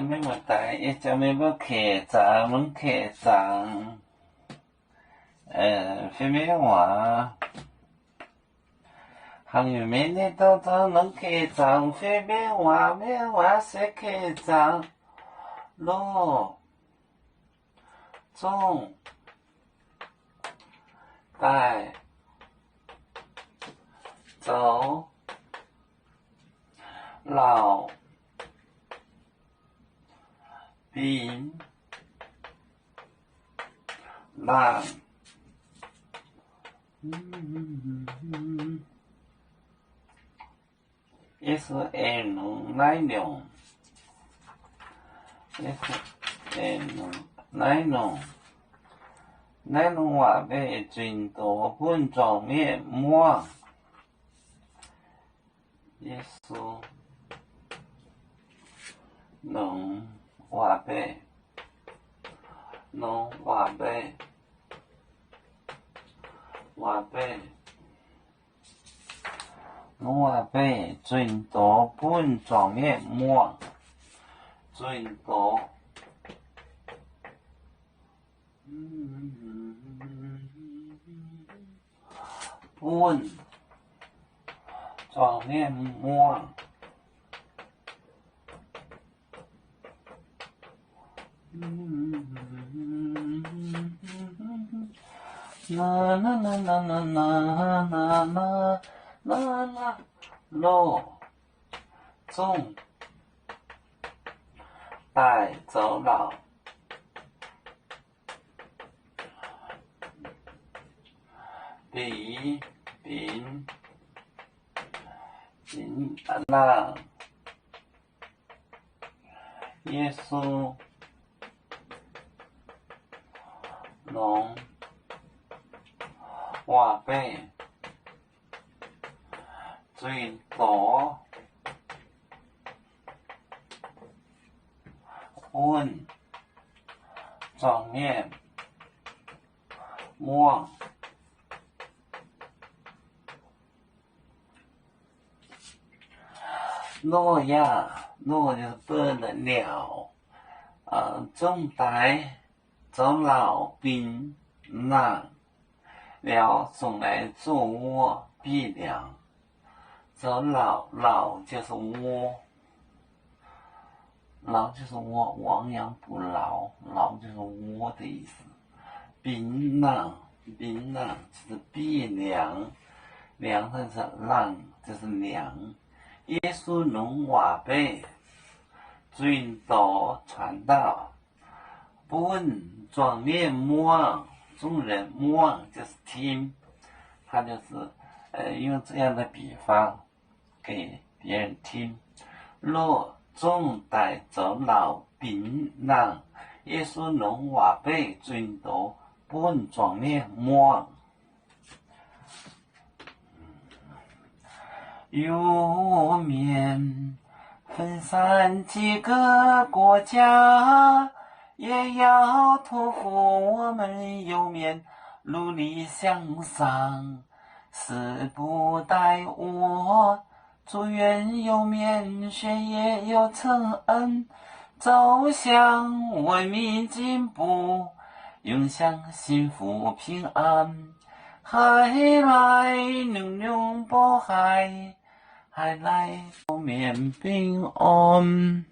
没么大，一直没不开张，门开张，非没话。行业每年都能开张，非没话谁开张？路中带走老兵浪，也是能来用，也是来弄。来弄话呗，最多本状面膜，也是弄话呗，弄话呗，话呗，弄话呗，最多本状面膜，最多。本状面膜，路中带走老比丙浪，耶稣农话呗，最多问状面膜。诺亚，诺就是bird的鸟，中带走老兵浪，鸟送来做窝避凉，走老就是窝，老就是窝，亡羊补牢，牢就是窝的意思。兵浪就是避凉，凉就是浪，就是凉。耶稣能话呗，最多传道，本状面膜，众人膜就是听，他就是用这样的比方给别人听。若众带走老病浪，耶稣能话呗，最多本状面膜。油面分散几个国家，也要托付我们油面努力向上，誓不待我，祝愿油面学业有成恩，走向文明进步，永享幸福平安。海来牛牛渤海，海来面平安。